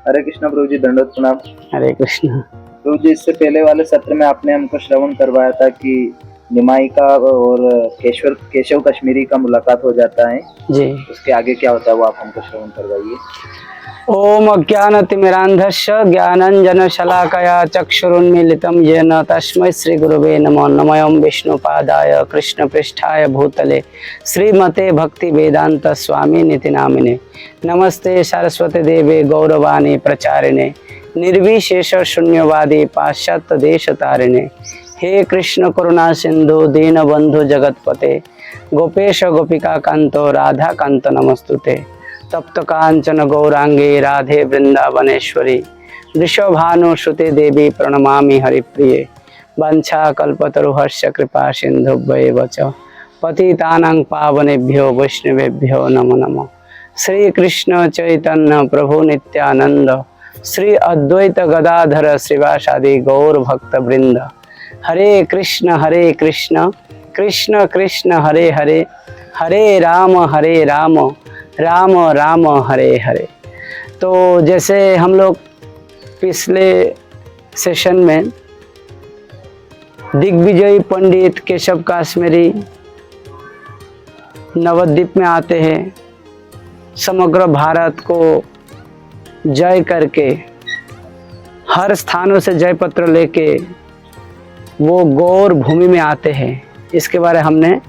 हरे कृष्णा प्रभु जी, दंडवत प्रणाम। हरे कृष्ण। प्रभु जी, इससे पहले वाले सत्र में आपने हमको श्रवण करवाया था कि निमाई का और केशव कश्मीरी का मुलाकात हो जाता है जी। उसके आगे क्या होता है वो आप हमको श्रवण करवाइए। ओम अज्ञानतिमिरान्धस्य ज्ञानाञ्जनशलाकया चक्षुरुन्मीलितं येन तस्मै श्रीगुरुवे नमः। नमः विष्णुपादाय कृष्णपृष्ठाय भूतले श्रीमते भक्तिवेदांत स्वामिनिति नामिने। नमस्ते सरस्वती देवे गौरवाणी प्रचारिणे निर्विशेष शून्यवादी पाश्चात्य देश तारिणे। हे कृष्ण करुणा सिंधु दीनबंधु जगतपते गोपेश गोपिका कांतो राधा कांत नमस्तुते। तप्त कांचन गौरांगे राधे वृंदावनेश्वरी वृषभानुसुते देवी प्रणमामि हरिप्रिये। वंशा कल्पतरुहर्ष कृपा सिंधुभ्येव च पतितानां पावनेभ्यो वैष्णवेभ्यो नमो नमः। श्री कृष्ण चैतन्य प्रभु नित्यानंद श्री अद्वैत गदाधर श्रीवासादि गौर भक्त वृंद। हरे कृष्ण कृष्ण कृष्ण हरे हरे, हरे राम राम राम हरे हरे। तो जैसे हम लोग पिछले सेशन में दिग्विजयी पंडित केशव काश्मीरी नवद्वीप में आते हैं, समग्र भारत को जय करके हर स्थानों से जय पत्र लेके वो गौर भूमि में आते हैं। इसके बारे हमने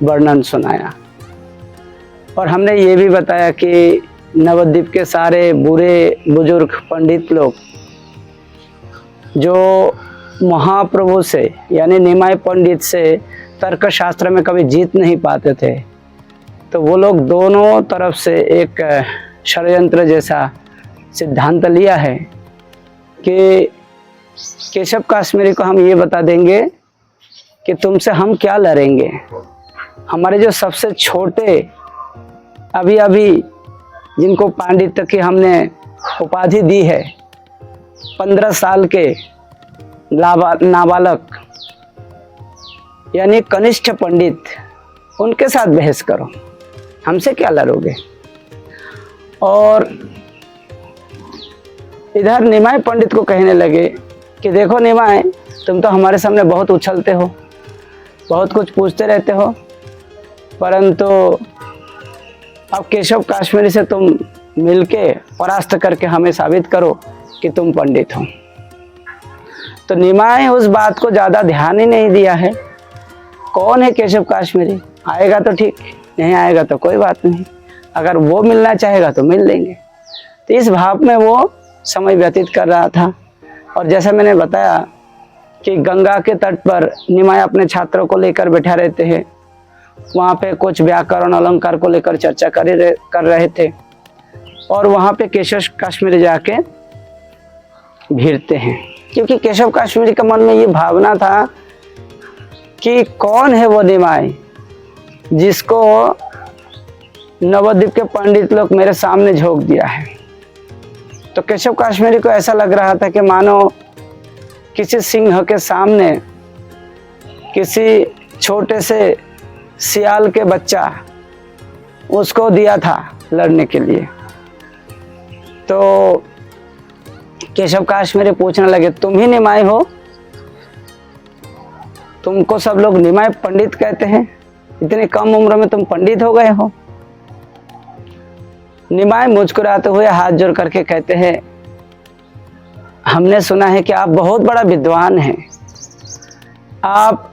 वर्णन सुनाया और हमने ये भी बताया कि नवद्वीप के सारे बूढ़े बुजुर्ग पंडित लोग जो महाप्रभु से यानी निमाई पंडित से तर्क शास्त्र में कभी जीत नहीं पाते थे, तो वो लोग दोनों तरफ से एक षड्यंत्र जैसा सिद्धांत लिया है कि केशव काश्मीरी को हम ये बता देंगे कि तुमसे हम क्या लड़ेंगे। हमारे जो सबसे छोटे अभी अभी जिनको पांडित्य की हमने उपाधि दी है, 15 साल के नाबालक यानी कनिष्ठ पंडित, उनके साथ बहस करो, हमसे क्या लड़ोगे। और इधर निमाई पंडित को कहने लगे कि देखो निमाई, तुम तो हमारे सामने बहुत उछलते हो, बहुत कुछ पूछते रहते हो, परंतु अब केशव काश्मीरी से तुम मिलके परास्त करके हमें साबित करो कि तुम पंडित हो। तो निमाई उस बात को ज़्यादा ध्यान ही नहीं दिया है। कौन है केशव काश्मीरी, आएगा तो ठीक, नहीं आएगा तो कोई बात नहीं, अगर वो मिलना चाहेगा तो मिल लेंगे। तो इस भाव में वो समय व्यतीत कर रहा था। और जैसा मैंने बताया कि गंगा के तट पर निमाई अपने छात्रों को लेकर बैठा रहते हैं, वहाँ पे कुछ व्याकरण अलंकार को लेकर चर्चा कर रहे थे और वहाँ पे केशव काश्मीरी जाके भिड़ते हैं, क्योंकि केशव काश्मीरी के मन में ये भावना था कि कौन है वो निमाई जिसको नवद्वीप के पंडित लोग मेरे सामने झोंक दिया है। तो केशव काश्मीरी को ऐसा लग रहा था कि मानो किसी सिंह के सामने किसी छोटे से सियाल के बच्चा उसको दिया था लड़ने के लिए। तो केशव काश्मीरी पूछने लगे, तुम ही निमाई हो? तुमको सब लोग निमाई पंडित कहते हैं, इतनी कम उम्र में तुम पंडित हो गए हो। निमाई मुस्कुराते हुए हाथ जोड़ करके कहते हैं, हमने सुना है कि आप बहुत बड़ा विद्वान हैं, आप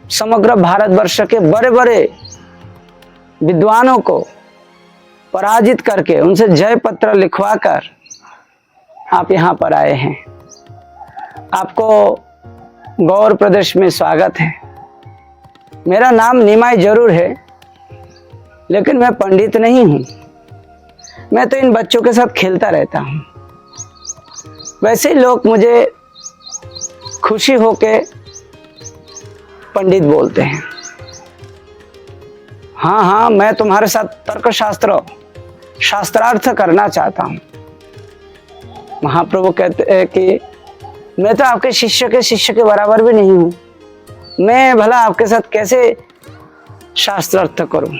समग्र भारतवर्ष के बड़े बड़े विद्वानों को पराजित करके उनसे जय पत्र लिखवाकर आप यहाँ पर आए हैं। आपको गौर प्रदेश में स्वागत है। मेरा नाम निमाई जरूर है, लेकिन मैं पंडित नहीं हूँ। मैं तो इन बच्चों के साथ खेलता रहता हूँ। वैसे ही लोग मुझे खुशी होके पंडित बोलते हैं। हाँ, मैं तुम्हारे साथ तर्क शास्त्रार्थ करना चाहता हूँ। महाप्रभु कहते हैं कि मैं तो आपके शिष्य के बराबर भी नहीं हूँ, मैं भला आपके साथ कैसे शास्त्रार्थ करूँ।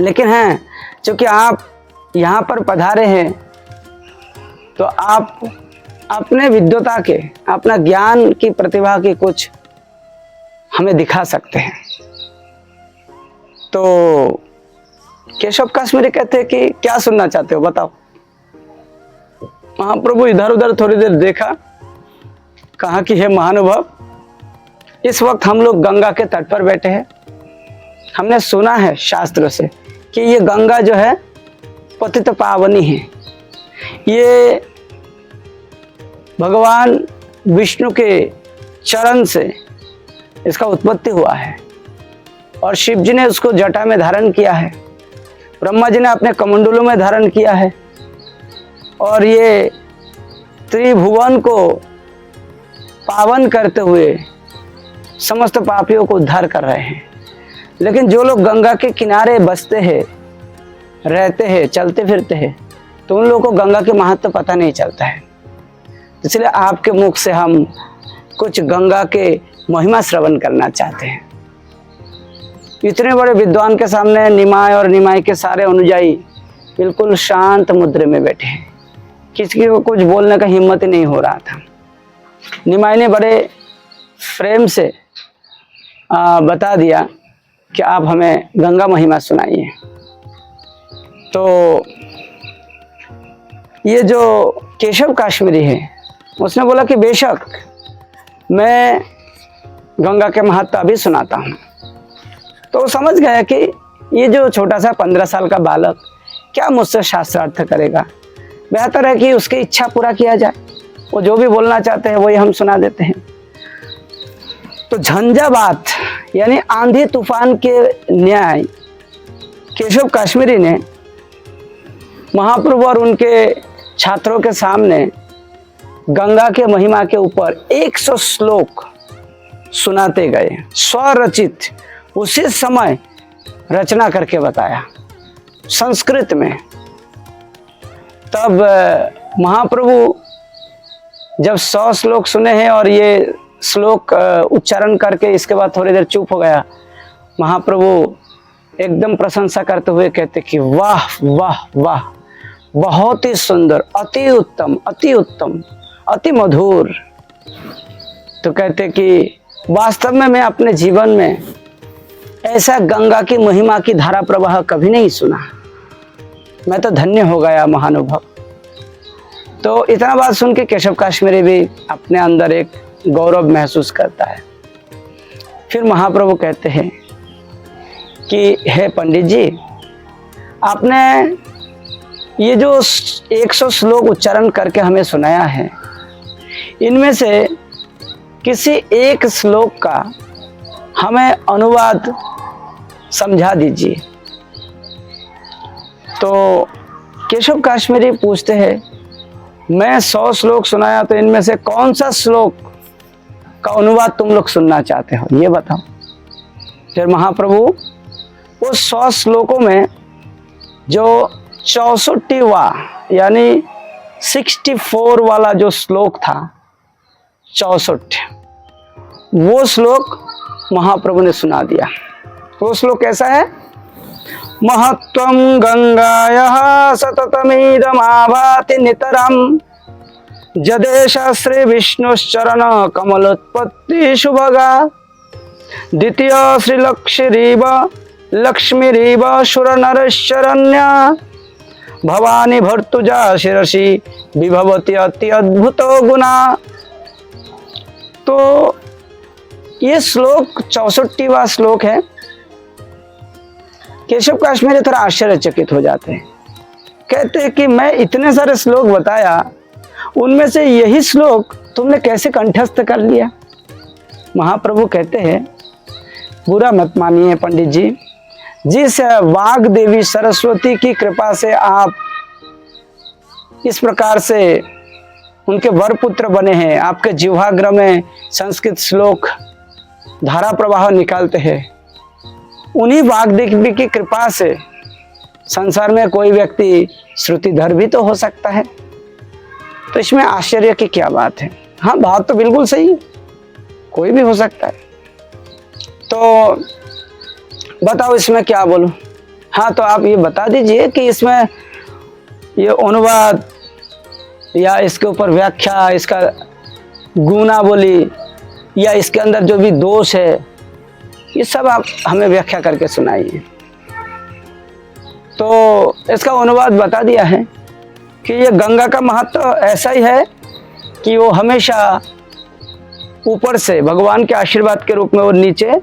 लेकिन हैं, चूंकि आप यहाँ पर पधारे हैं तो आप अपने विद्वता के, अपना ज्ञान की प्रतिभा की कुछ हमें दिखा सकते हैं। तो केशव काश्मीरी कहते हैं कि क्या सुनना चाहते हो बताओ। महाप्रभु इधर उधर थोड़ी देर देखा, कहा कि हे महानुभव, इस वक्त हम लोग गंगा के तट पर बैठे हैं। हमने सुना है शास्त्रों से कि ये गंगा जो है पतित पावनी है। ये भगवान विष्णु के चरण से इसका उत्पत्ति हुआ है और शिव जी ने उसको जटा में धारण किया है, ब्रह्मा जी ने अपने कमंडलों में धारण किया है और ये त्रिभुवन को पावन करते हुए समस्त पापियों को उद्धार कर रहे हैं। लेकिन जो लोग गंगा के किनारे बसते हैं, रहते हैं, चलते फिरते हैं, तो उन लोगों को गंगा के महत्व पता नहीं चलता है। इसलिए आपके मुख से हम कुछ गंगा के महिमा श्रवण करना चाहते हैं। इतने बड़े विद्वान के सामने निमाय और निमाय के सारे अनुयायी बिल्कुल शांत मुद्रे में बैठे हैं। किसी को कुछ बोलने का हिम्मत ही नहीं हो रहा था। निमाय ने बड़े प्रेम से बता दिया कि आप हमें गंगा महिमा सुनाइए। तो ये जो केशव काश्मीरी है उसने बोला कि बेशक मैं गंगा के महत्व अभी सुनाता हूँ। तो वो समझ गया कि ये जो छोटा सा 15 साल का बालक क्या मुझसे शास्त्रार्थ करेगा, बेहतर है कि उसकी इच्छा पूरा किया जाए। वो जो भी बोलना चाहते हैं वही हम सुना देते हैं। तो झंझावात यानी आंधी तूफान के न्याय केशव काश्मीरी ने महाप्रभु और उनके छात्रों के सामने गंगा के महिमा के ऊपर 100 श्लोक सुनाते गए, स्वरचित, उसी समय रचना करके बताया संस्कृत में। तब महाप्रभु जब 100 श्लोक सुने हैं और ये श्लोक उच्चारण करके इसके बाद थोड़ी देर चुप हो गया, महाप्रभु एकदम प्रशंसा करते हुए कहते कि वाह वाह वाह, बहुत ही सुंदर, अति उत्तम, अति उत्तम, अति मधुर। तो कहते कि वास्तव में मैं अपने जीवन में ऐसा गंगा की महिमा की धारा प्रवाह कभी नहीं सुना। मैं तो धन्य हो गया महानुभव। तो इतना बात सुन के केशव काश्मीरी भी अपने अंदर एक गौरव महसूस करता है। फिर महाप्रभु कहते हैं कि हे पंडित जी, आपने ये जो 100 श्लोक उच्चारण करके हमें सुनाया है, इनमें से किसी एक श्लोक का हमें अनुवाद समझा दीजिए। तो केशव काश्मीरी पूछते हैं, मैं 100 श्लोक सुनाया, तो इनमें से कौन सा श्लोक का अनुवाद तुम लोग सुनना चाहते हो, ये बताओ। फिर महाप्रभु उस 100 श्लोकों में जो 64वां यानी 64 वाला जो श्लोक था, 64, वो श्लोक महाप्रभु ने सुना दिया। वो श्लोक कैसा है? महत्वं गंगायाः सततमिदमाभाति नितरम् जदेश श्री विष्णुश्चरण कमलोत्पत्ति शुभगा द्वितीय श्री लक्ष्मीरीव सुर नरशरण्या भवानी भर्तुजा शिरसि विभवती अति अद्भुत गुणा। तो ये श्लोक 64वां श्लोक है। केशव काश्मीरी थोड़ा आश्चर्यचकित हो जाते हैं, कहते हैं कि मैं इतने सारे श्लोक बताया, उनमें से यही श्लोक तुमने कैसे कंठस्थ कर लिया? महाप्रभु कहते हैं, बुरा मत मानिए पंडित जी, जिस वाग देवी सरस्वती की कृपा से आप इस प्रकार से उनके वर पुत्र बने हैं, आपके जिह्वाग्र में संस्कृत श्लोक धारा प्रवाह निकालते हैं, उन्हीं वाग्देवी की कृपा से संसार में कोई व्यक्ति श्रुतिधर भी तो हो सकता है। तो इसमें आश्चर्य की क्या बात है? हाँ, बात तो बिल्कुल सही है, कोई भी हो सकता है। तो बताओ इसमें क्या बोलूं? हाँ, तो आप ये बता दीजिए कि इसमें ये अनुवाद या इसके ऊपर व्याख्या, इसका गुना बोली या इसके अंदर जो भी दोष है, ये सब आप हमें व्याख्या करके सुनाइए। तो इसका अनुवाद बता दिया है कि ये गंगा का महत्व ऐसा ही है कि वो हमेशा ऊपर से भगवान के आशीर्वाद के रूप में वो नीचे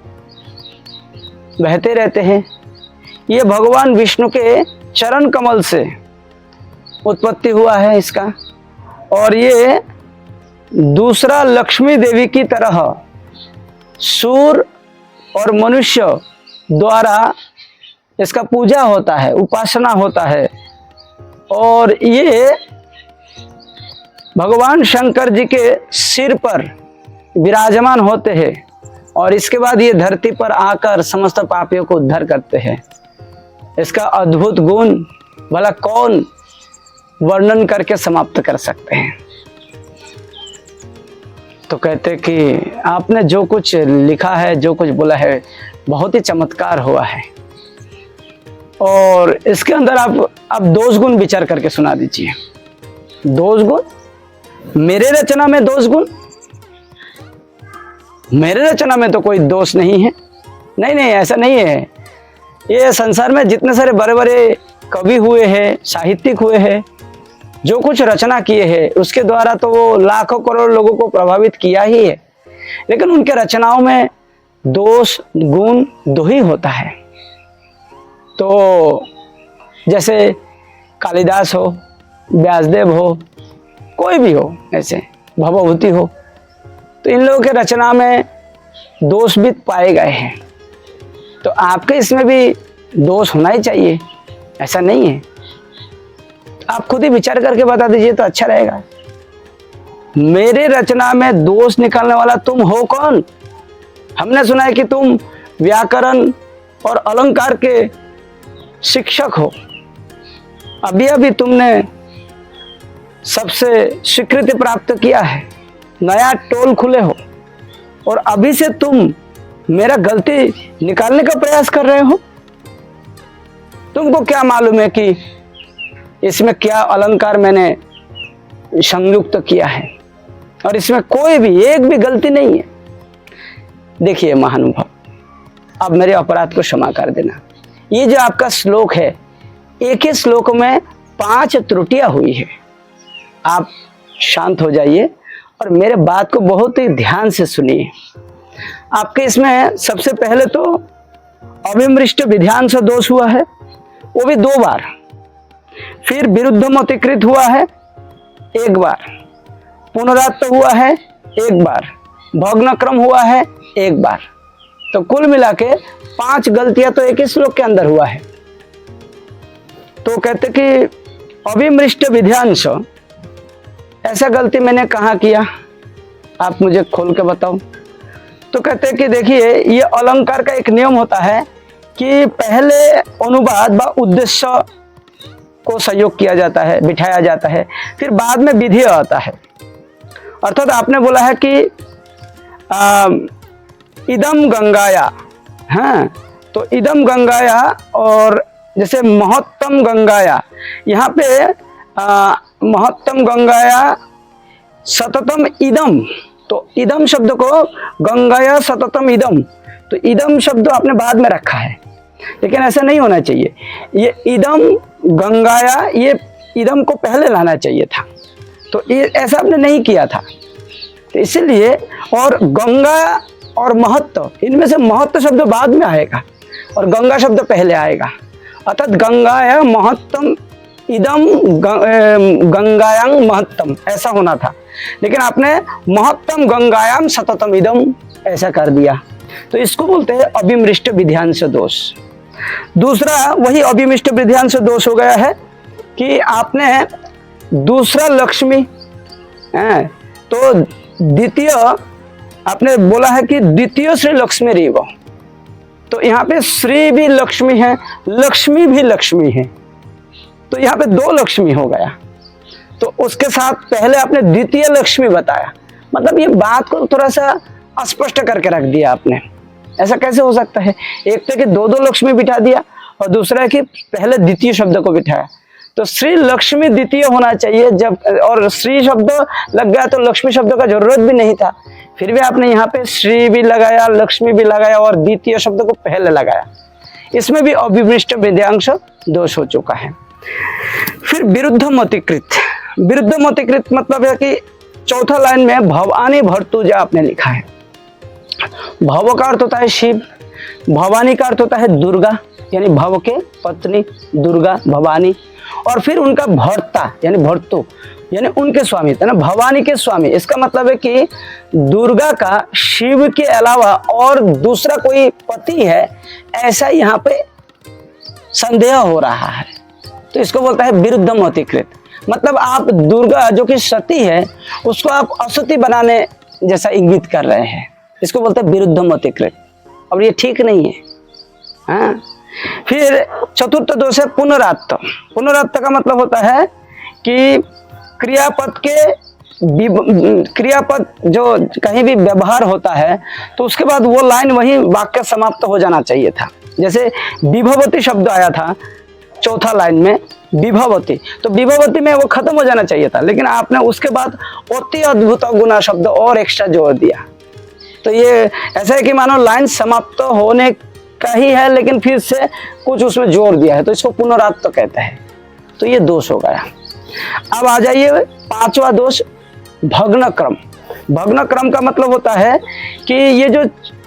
बहते रहते हैं। ये भगवान विष्णु के चरण कमल से उत्पत्ति हुआ है इसका, और ये दूसरा लक्ष्मी देवी की तरह सूर और मनुष्य द्वारा इसका पूजा होता है, उपासना होता है। और ये भगवान शंकर जी के सिर पर विराजमान होते हैं और इसके बाद ये धरती पर आकर समस्त पापियों को उद्धार करते हैं। इसका अद्भुत गुण भला कौन वर्णन करके समाप्त कर सकते हैं। तो कहते कि आपने जो कुछ लिखा है, जो कुछ बोला है, बहुत ही चमत्कार हुआ है। और इसके अंदर आप अब दोष गुण विचार करके सुना दीजिए। दोष गुण? मेरे रचना में दोष गुण? मेरे रचना में तो कोई दोष नहीं है। नहीं नहीं, ऐसा नहीं है। ये संसार में जितने सारे बड़े बड़े कवि हुए हैं, साहित्यिक हुए हैं, जो कुछ रचना किए हैं, उसके द्वारा तो वो लाखों करोड़ लोगों को प्रभावित किया ही है, लेकिन उनके रचनाओं में दोष गुण दो ही होता है। तो जैसे कालिदास हो, व्यासदेव हो, कोई भी हो, ऐसे भवभूति हो, तो इन लोगों के रचना में दोष भी पाए गए हैं। तो आपके इसमें भी दोष होना ही चाहिए, ऐसा नहीं है। आप खुद ही विचार करके बता दीजिए तो अच्छा रहेगा। मेरे रचना में दोष निकालने वाला तुम हो कौन? हमने सुना है कि तुम व्याकरण और अलंकार के शिक्षक हो। अभी अभी तुमने सबसे स्वीकृति प्राप्त किया है, नया टोल खुले हो, और अभी से तुम मेरा गलती निकालने का प्रयास कर रहे हो। तुमको क्या मालूम है कि इसमें क्या अलंकार मैंने संयुक्त किया है, और इसमें कोई भी एक भी गलती नहीं है। देखिए महानुभाव, अब मेरे अपराध को क्षमा कर देना। ये जो आपका श्लोक है, एक ही श्लोक में 5 त्रुटियां हुई है। आप शांत हो जाइए और मेरे बात को बहुत ही ध्यान से सुनिए। आपके इसमें सबसे पहले तो अभिमृष्ट विध्यांश दोष हुआ है, वो भी 2 बार। फिर विरुद्धम अतिकृत हुआ है 1 बार, पुनरात्त हुआ है 1 बार, भग्न क्रम हुआ है 1 बार। तो कुल मिला के 5 गलतियां तो एक ही श्लोक के अंदर हुआ है। तो कहते कि अभिमृष्ट विध्यांश, ऐसा गलती मैंने कहाँ किया, आप मुझे खोल के बताओ। तो कहते कि देखिए, ये अलंकार का एक नियम होता है कि पहले अनुवाद व उद्देश्य को संयोग किया जाता है, बिठाया जाता है, फिर बाद में विधेय आता है। अर्थात आपने बोला है कि इदम गंगाया, हाँ, तो इदम गंगाया, और जैसे महत्तम गंगाया, यहाँ पे महत्तम गंगाया सततम इदम, तो इदम शब्द को गंगाया सततम इदम, तो इदम शब्द आपने बाद में रखा है, लेकिन ऐसा नहीं होना चाहिए। ये इदम गंगाया, ये इदम को पहले लाना चाहिए था, तो ये ऐसा आपने नहीं किया था। तो इसीलिए, और गंगा और महत्व, इनमें से महत्व शब्द बाद में आएगा और गंगा शब्द पहले आएगा। अर्थात गंगाया महत्तम इदम गंगायां महत्तम, ऐसा होना था, लेकिन आपने महत्तम गंगायां सततम इदम ऐसा कर दिया। तो इसको बोलते हैं अभिमृष्ट विध्यांश दोष। दूसरा वही अभिमृष्ट विध्यांश दोष हो गया है कि आपने दूसरा लक्ष्मी, तो द्वितीय आपने बोला है कि द्वितीय श्री लक्ष्मी रीव, तो यहाँ पे श्री भी लक्ष्मी है, लक्ष्मी भी लक्ष्मी है, तो यहाँ पे 2 लक्ष्मी हो गया। तो उसके साथ पहले आपने द्वितीय लक्ष्मी बताया, मतलब ये बात को थोड़ा सा अस्पष्ट करके रख दिया आपने। ऐसा कैसे हो सकता है? एक तो कि 2 लक्ष्मी बिठा दिया, और दूसरा है कि पहले द्वितीय शब्द को बिठाया। तो श्री लक्ष्मी द्वितीय होना चाहिए जब, और श्री शब्द लग गया तो लक्ष्मी शब्द का जरूरत भी नहीं था, फिर भी आपने यहाँ पे श्री भी लगाया, लक्ष्मी भी लगाया और द्वितीय शब्द को पहले लगाया। इसमें भी अभिविष्ट विध्यांश दोष हो चुका है। फिर विरुद्ध मतिकृत, विरुद्ध मतिकृत मतलब है कि चौथा लाइन में भवानी भर्तुजा आपने लिखा है। भव का अर्थ होता है शिव, भवानी का अर्थ होता है दुर्गा, यानी भव के पत्नी दुर्गा भवानी, और फिर उनका भर्ता यानी भर्तु यानी उनके स्वामी, है ना, भवानी के स्वामी। इसका मतलब है कि दुर्गा का शिव के अलावा और दूसरा कोई पति है, ऐसा यहाँ पे संदेह हो रहा है, तो इसको बोलता है विरुद्ध मतिकृत। मतलब आप दुर्गा जो कि सती है उसको आप असती बनाने जैसा इंगित कर रहे हैं, इसको बोलते हैं विरुद्ध मतिकृत, और ये ठीक नहीं है। हाँ, फिर चतुर्थ दोष है पुनरात्त। पुनरात्त का मतलब होता है कि क्रियापद जो कहीं भी व्यवहार होता है तो उसके बाद वो लाइन वही वाक्य समाप्त हो जाना चाहिए था। जैसे विभवती शब्द आया था चौथा लाइन में, विभवती, तो विभवती में वो खत्म हो जाना चाहिए था, लेकिन आपने उसके बाद अति अद्भुत गुना शब्द और एक्स्ट्रा जोड़ दिया। तो ये ऐसा है कि मानो लाइन समाप्त होने का ही है लेकिन फिर से कुछ उसमें जोड़ दिया है, तो इसको पुनरात्त कहते हैं। तो ये दोष हो गया। अब आ जाइए पांचवा दोष, भग्न क्रम। भग्न क्रम का मतलब होता है कि ये जो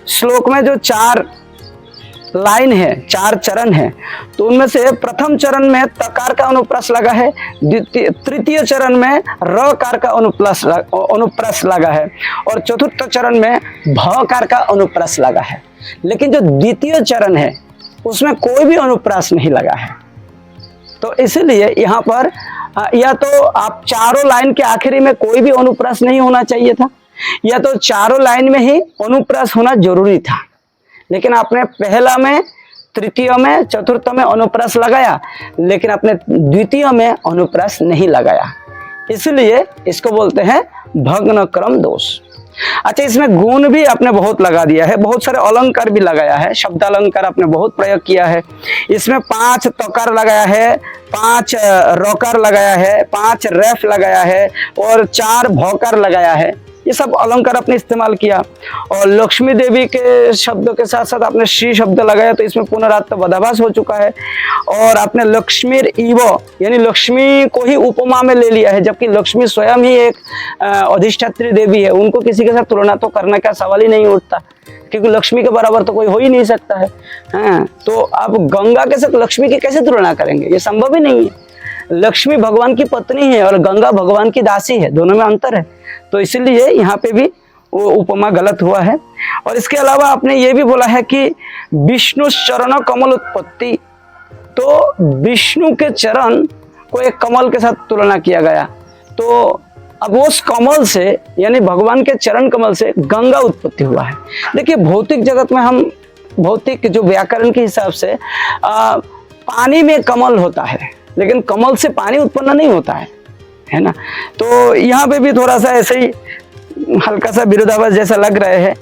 श्लोक में जो 4 लाइन है, 4 चरण है, तो उनमें से प्रथम चरण में तकार का अनुप्रास लगा है, तृतीय चरण में रकार का अनुप्रास लगा है, और चतुर्थ चरण में भकार का अनुप्रास लगा है। लेकिन जो द्वितीय चरण है उसमें कोई भी अनुप्रास नहीं लगा है। तो इसलिए यहाँ पर या तो आप चारों लाइन के आखिरी में कोई भी अनुप्रास नहीं होना चाहिए था, या तो चारों लाइन में ही अनुप्रास होना जरूरी था, लेकिन आपने पहला में, तृतीय में, चतुर्थ में अनुप्रास लगाया, लेकिन आपने द्वितीय में अनुप्रास नहीं लगाया, इसलिए इसको बोलते हैं भग्न क्रम दोष। अच्छा, इसमें गुण भी आपने बहुत लगा दिया है, बहुत सारे अलंकार भी लगाया है, शब्द अलंकार आपने बहुत प्रयोग किया है। इसमें 5 तकार लगाया है, 5 रोकार लगाया है, 5 रेफ लगाया है और 4 भौकार लगाया है। ये सब अलंकार आपने इस्तेमाल किया, और लक्ष्मी देवी के शब्दों के साथ साथ आपने श्री शब्द लगाया, तो इसमें पुनरात्त बदाभास हो चुका है। और आपने लक्ष्मीर इव यानी लक्ष्मी को ही उपमा में ले लिया है, जबकि लक्ष्मी स्वयं ही एक अधिष्ठात्री देवी है, उनको किसी के साथ तुलना तो करने का सवाल ही नहीं उठता, क्योंकि लक्ष्मी के बराबर तो कोई हो ही नहीं सकता है। हाँ, तो आप गंगा के साथ लक्ष्मी की कैसे तुलना करेंगे, ये संभव ही नहीं है। लक्ष्मी भगवान की पत्नी है और गंगा भगवान की दासी है, दोनों में अंतर है, तो इसलिए यहाँ पे भी वो उपमा गलत हुआ है। और इसके अलावा आपने ये भी बोला है कि विष्णु चरण कमल उत्पत्ति, तो विष्णु के चरण को एक कमल के साथ तुलना किया गया, तो अब उस कमल से यानी भगवान के चरण कमल से गंगा उत्पत्ति हुआ है। देखिए, भौतिक जगत में हम भौतिक जो व्याकरण के हिसाब से पानी में कमल होता है, लेकिन कमल से पानी उत्पन्न नहीं होता है ना। तो यहाँ पे भी थोड़ा सा ऐसे ही हल्का सा विरोधाभास जैसा लग रहे हैं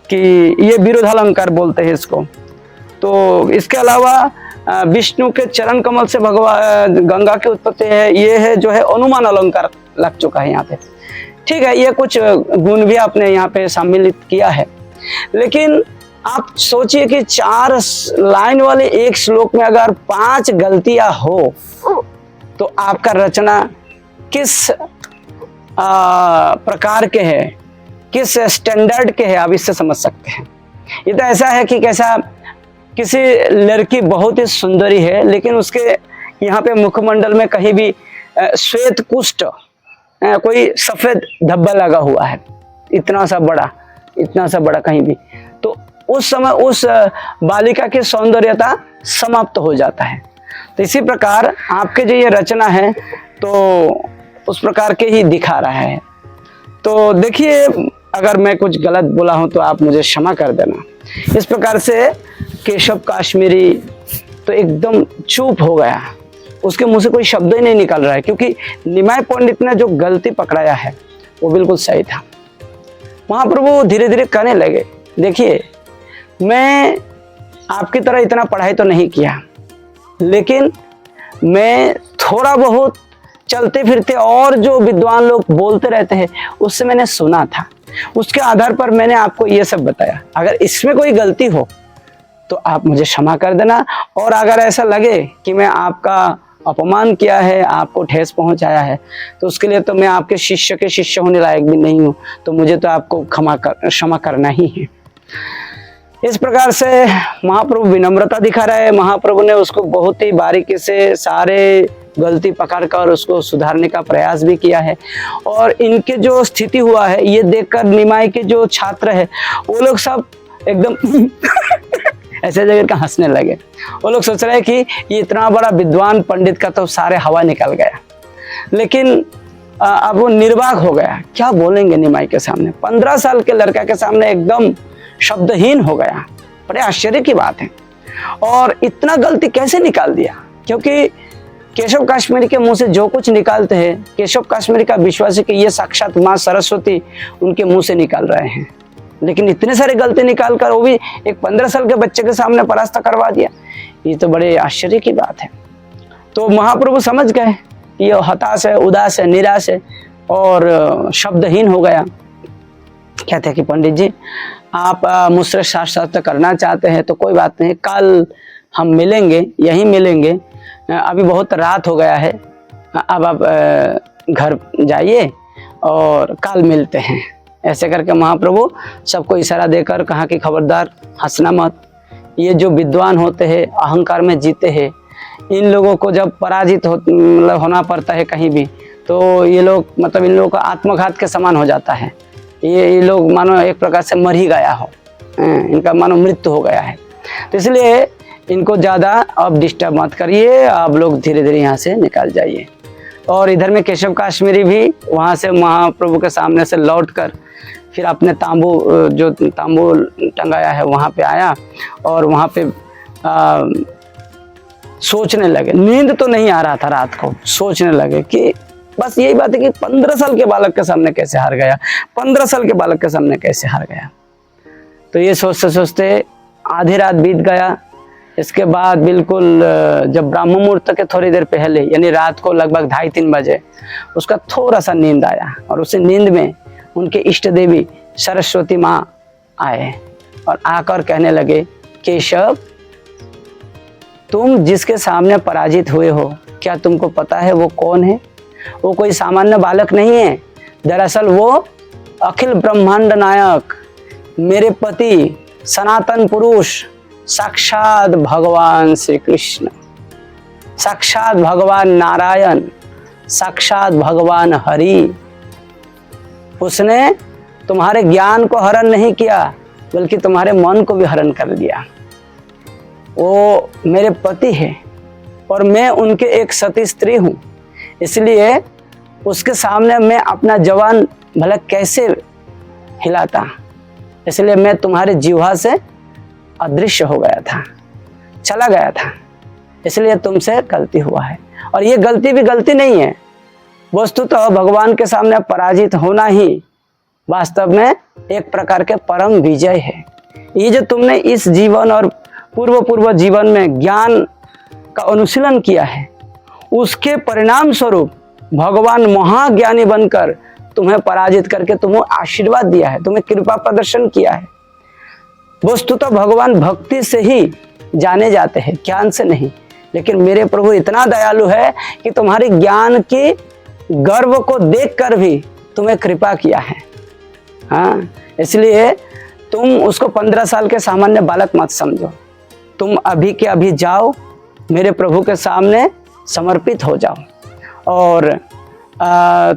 कि ये विरोधालंकार बोलते हैं इसको। तो इसके अलावा विष्णु के चरण कमल से भगवान गंगा की उत्पत्ति है, ये है जो है अनुमान अलंकार लग चुका है यहाँ पे। ठीक है, ये कुछ गुण भी आपने यहाँ पे सम्मिलित किया है, लेकिन आप सोचिए कि 4 लाइन वाले एक श्लोक में अगर 5 गलतियां हो तो आपका रचना किस प्रकार के है, किस स्टैंडर्ड के है, आप इससे समझ सकते हैं। ये तो ऐसा है कि कैसा किसी लड़की बहुत ही सुंदरी है, लेकिन उसके यहाँ पे मुखमंडल में कहीं भी श्वेत कुष्ठ कोई सफेद धब्बा लगा हुआ है, इतना सा बड़ा कहीं भी, तो उस समय उस बालिका की सौंदर्यता समाप्त हो जाता है। तो इसी प्रकार आपके जो ये रचना है तो उस प्रकार के ही दिखा रहा है। तो देखिए, अगर मैं कुछ गलत बोला हूं तो आप मुझे क्षमा कर देना। इस प्रकार से केशव काश्मीरी तो एकदम चुप हो गया, उसके मुंह से कोई शब्द ही नहीं निकल रहा है, क्योंकि निमाय पंडित ने जो गलती पकड़ाया है वो बिल्कुल सही था। महाप्रभु धीरे धीरे कहने लगे, देखिए, मैं आपकी तरह इतना पढ़ाई तो नहीं किया, लेकिन मैं थोड़ा बहुत चलते फिरते और जो विद्वान लोग बोलते रहते हैं उससे मैंने सुना था, उसके आधार पर मैंने आपको ये सब बताया। अगर इसमें कोई गलती हो तो आप मुझे क्षमा कर देना, और अगर ऐसा लगे कि मैं आपका अपमान किया है, आपको ठेस पहुंचाया है, तो उसके लिए तो मैं आपके शिष्य के शिष्य होने लायक भी नहीं हूं, तो मुझे तो आपको क्षमा करना ही है। इस प्रकार से महाप्रभु विनम्रता दिखा रहे हैं। महाप्रभु ने उसको बहुत ही बारीकी से सारे गलती पकड़कर उसको सुधारने का प्रयास भी किया है। और इनके जो स्थिति हुआ है ये देखकर निमाई के जो छात्र है वो लोग सब एकदम ऐसे जगह का हंसने लगे। वो लोग सोच रहे हैं कि ये इतना बड़ा विद्वान पंडित का तो सारे हवा निकल गया, लेकिन अब वो निर्वाक हो गया, क्या बोलेंगे निमाई के सामने। 15 साल के लड़का के सामने एकदम शब्दहीन हो गया। बड़े आश्चर्य की बात है। और इतना गलती कैसे निकाल दिया, क्योंकि केशव कश्मीरी के मुंह से जो कुछ निकालते हैं, केशव कश्मीरी का विश्वास है कि ये साक्षात माँ सरस्वती उनके मुंह से निकाल रहे हैं, लेकिन इतने सारे गलती निकाल कर वो भी एक 15 साल के बच्चे के सामने परास्त करवा दिया, ये तो बड़े आश्चर्य की बात है। तो महाप्रभु समझ गए ये हताश है, उदास है, निराश है और शब्दहीन हो गया। कहते हैं कि पंडित जी आप मुझसे शास्त्र करना चाहते हैं तो कोई बात नहीं, कल हम मिलेंगे, यहीं मिलेंगे, अभी बहुत रात हो गया है, अब आप घर जाइए और कल मिलते हैं। ऐसे करके महाप्रभु सबको इशारा देकर कहा कि खबरदार हंसना मत, ये जो विद्वान होते हैं अहंकार में जीते हैं, इन लोगों को जब पराजित होना पड़ता है कहीं भी, तो ये लोग मतलब इन लोगों का आत्मघात के समान हो जाता है। ये लोग मानो एक प्रकार से मर ही गया हो, इनका मानो मृत्यु हो गया है। तो इसलिए इनको ज़्यादा अब डिस्टर्ब मत करिए, आप लोग धीरे धीरे यहाँ से निकल जाइए। और इधर में केशव कश्मीरी भी वहाँ से महाप्रभु के सामने से लौटकर फिर अपने तांबू टंगाया है वहाँ पे आया और वहाँ पे सोचने लगे। नींद तो नहीं आ रहा था रात को, सोचने लगे कि बस यही बात है कि 15 साल के बालक के सामने कैसे हार गया, 15 साल के बालक के सामने कैसे हार गया। तो ये सोचते सोचते आधी रात बीत गया। इसके बाद बिल्कुल जब ब्राह्म मुहूर्त के थोड़ी देर पहले यानी रात को लगभग 2:30-3 बजे उसका थोड़ा सा नींद आया और उसी नींद में उनके इष्ट देवी सरस्वती माँ आए और आकर कहने लगे, केशव तुम जिसके सामने पराजित हुए हो, क्या तुमको पता है वो कौन है? वो कोई सामान्य बालक नहीं है, दरअसल वो अखिल ब्रह्मांड नायक, मेरे पति, सनातन पुरुष, साक्षात भगवान श्री कृष्ण, साक्षात भगवान नारायण, साक्षात भगवान हरि। उसने तुम्हारे ज्ञान को हरण नहीं किया बल्कि तुम्हारे मन को भी हरण कर लिया। वो मेरे पति है और मैं उनके एक सती स्त्री हूँ, इसलिए उसके सामने मैं अपना जवान भला कैसे हिलाता, इसलिए मैं तुम्हारे जीवा से अदृश्य हो गया था, चला गया था, इसलिए तुमसे गलती हुआ है। और ये गलती भी गलती नहीं है, वस्तुतः तो भगवान के सामने पराजित होना ही वास्तव में एक प्रकार के परम विजय है। ये जो तुमने इस जीवन और पूर्व जीवन में ज्ञान का अनुशीलन किया है, उसके परिणाम स्वरूप भगवान महाज्ञानी बनकर तुम्हें पराजित करके तुम्हें आशीर्वाद दिया है, तुम्हें कृपा प्रदर्शन किया है। वस्तुतः भगवान भक्ति से ही जाने जाते हैं, ज्ञान से नहीं। लेकिन मेरे प्रभु इतना दयालु है कि तुम्हारी ज्ञान के गर्व को देखकर भी तुम्हें कृपा किया है। हाँ, इसलिए तुम उसको 15 साल के सामान्य बालक मत समझो, तुम अभी के अभी जाओ, मेरे प्रभु के सामने समर्पित हो जाओ और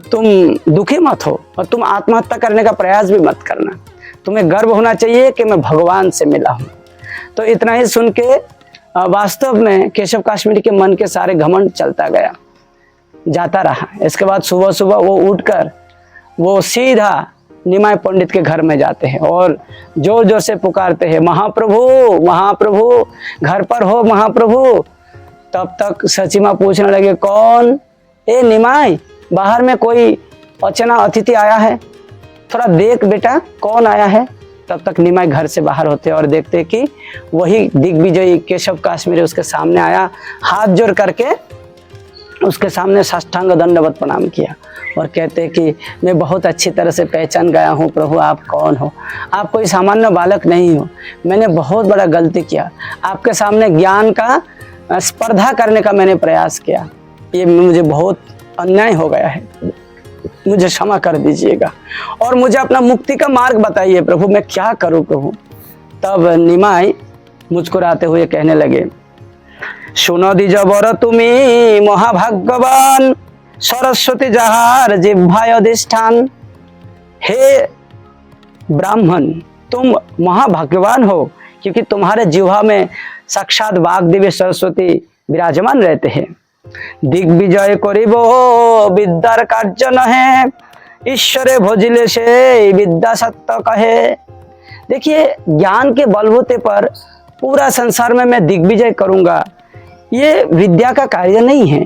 तुम दुखी मत हो और तुम आत्महत्या करने का प्रयास भी मत करना। तुम्हें गर्व होना चाहिए कि मैं भगवान से मिला हूँ। तो इतना ही सुन के वास्तव में केशव कश्मीरी के मन के सारे घमंड चलता गया, जाता रहा। इसके बाद सुबह सुबह वो उठकर वो सीधा निमाय पंडित के घर में जाते हैं और जोर जोर से पुकारते हैं, महाप्रभु महाप्रभु, घर पर हो महाप्रभु। तब तक सची माँ पूछने लगे, कौन? ए निमाय, बाहर में कोई अचानक अतिथि आया है, थोड़ा देख बेटा कौन आया है। तब तक निमाय घर से बाहर होते और देखते कि वही दिग्विजयी केशव कश्मीरी उसके सामने आया, हाथ जोड़ करके उसके सामने साष्टांग दंडवत प्रणाम किया और कहते कि मैं बहुत अच्छी तरह से पहचान गया हूँ प्रभु, आप कौन हो, आप कोई सामान्य बालक नहीं हो, मैंने बहुत बड़ा गलती किया, आपके सामने ज्ञान का स्पर्धा करने का मैंने प्रयास किया, ये मुझे बहुत अन्याय हो गया है, मुझे क्षमा कर दीजिएगा और मुझे अपना मुक्ति का मार्ग बताइए प्रभु, मैं क्या करूँ प्रभु। तब निमाई मुस्कुराते हुए कहने लगे, सुनो द्विजवर तुम्ही महाभाग्यवान, सरस्वती जहार जिह्वाय अधिष्ठान। हे ब्राह्मण, तुम महाभाग्यवान हो क्योंकि तुम्हारे जिह्वा में साक्षात वाग्देवी सरस्वती विराजमान रहते हैं। दिग्विजय करिब विद्यार कार्य नहे, ईश्वरे भोजिले से विद्या सत्य कहे। देखिए, ज्ञान के बलबूते पर पूरा संसार में मैं दिग्विजय करूंगा, ये विद्या का कार्य नहीं है।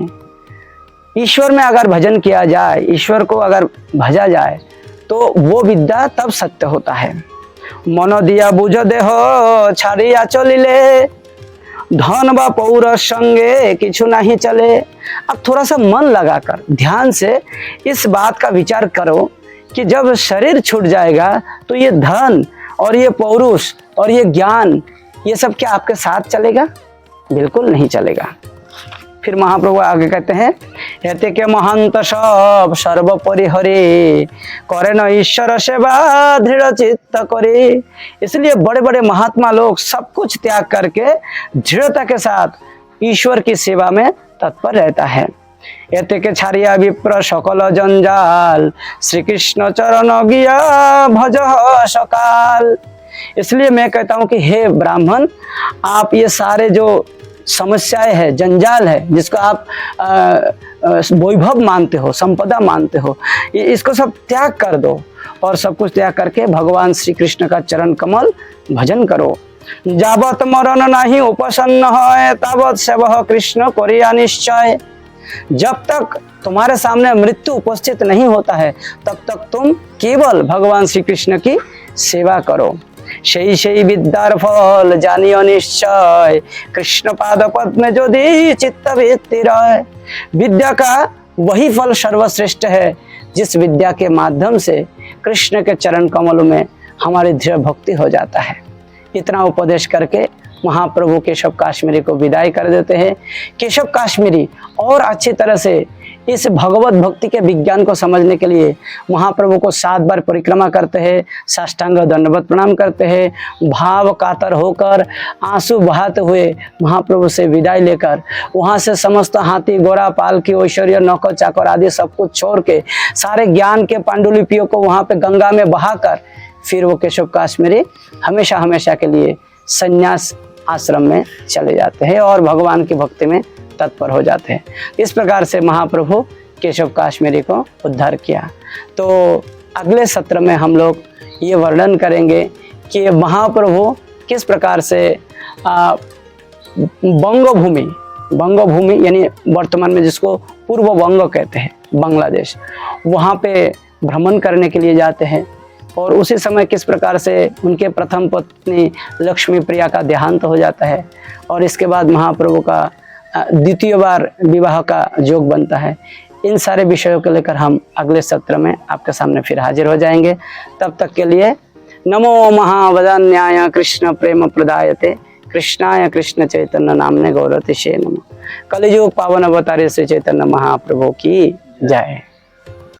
ईश्वर में अगर भजन किया जाए, ईश्वर को अगर भजा जाए तो वो विद्या तब सत्य होता है। मन दिया बुझ देह छाड़िया चलिले, धन व पौर संगे किछु नहीं चले। अब थोड़ा सा मन लगाकर ध्यान से इस बात का विचार करो कि जब शरीर छूट जाएगा तो ये धन और ये पौरुष और ये ज्ञान, ये सब क्या आपके साथ चलेगा? बिल्कुल नहीं चलेगा। फिर महाप्रभु आगे कहते हैं, हेते के महंत सब सर्वोपरि हरि, करे न ईश्वर सेवा दृढ़ चित्त करे। इसलिए बड़े बड़े महात्मा लोग सब कुछ त्याग करके दृढ़ता के साथ ईश्वर की सेवा में तत्पर रहता है। एते के छाड़िया विप्र सकल जंजाल, श्री कृष्ण चरण गिया भज सकाल। इसलिए मैं कहता हूँ कि हे ब्राह्मण, आप ये सारे जो समस्याएं है, जंजाल है, जिसको आप वैभव मानते हो, संपदा मानते हो, इसको सब त्याग कर दो और सब कुछ त्याग करके भगवान श्री कृष्ण का चरण कमल भजन करो। जावत मरण नहीं उपसन्न है, तावत सेवह कृष्ण कोरिया निश्चय। जब तक तुम्हारे सामने मृत्यु उपस्थित नहीं होता है तब तक तुम केवल भगवान श्री कृष्ण की सेवा करो। সেই विद्यार फल जानियो निश्चय, कृष्ण पाद पद्म यदि चित्त वृत्ति रहे। विद्या का वही फल सर्वश्रेष्ठ है जिस विद्या के माध्यम से कृष्ण के चरण कमलों में हमारी दृढ़ भक्ति हो जाता है। इतना उपदेश करके महाप्रभु केशव काश्मीरी को विदाई कर देते हैं। केशव काश्मीरी और अच्छी तरह से इस भगवत भक्ति के विज्ञान को समझने के लिए महाप्रभु को 7 बार परिक्रमा करते हैं, साष्टांग दंडवत प्रणाम करते हैं, भाव कातर होकर आंसू बहाते हुए महाप्रभु से विदाई लेकर वहाँ से समस्त हाथी घोड़ा पालकी ऐश्वर्य नौकर चाकर आदि सब कुछ छोड़ के सारे ज्ञान के पांडुलिपियों को वहाँ पे गंगा में बहाकर फिर वो केशव काश्मीरी हमेशा हमेशा के लिए संन्यास आश्रम में चले जाते हैं और भगवान की भक्ति में तत्पर हो जाते हैं। इस प्रकार से महाप्रभु केशव काश्मीरी को उद्धार किया। तो अगले सत्र में हम लोग ये वर्णन करेंगे कि महाप्रभु किस प्रकार से बंगभूमि यानी वर्तमान में जिसको पूर्व बंग कहते हैं, बांग्लादेश, वहाँ पे भ्रमण करने के लिए जाते हैं और उसी समय किस प्रकार से उनके प्रथम पत्नी लक्ष्मी प्रिया का देहांत हो जाता है और इसके बाद महाप्रभु का द्वितीय बार विवाह का योग बनता है। इन सारे विषयों को लेकर हम अगले सत्र में आपके सामने फिर हाजिर हो जाएंगे। तब तक के लिए नमो महावदान्याय कृष्ण प्रेम प्रदायते, कृष्णाय कृष्ण चैतन्य नामने गौरतिशे नमः। कलियुग पावन अवतारे श्री चैतन्य महाप्रभु की जय।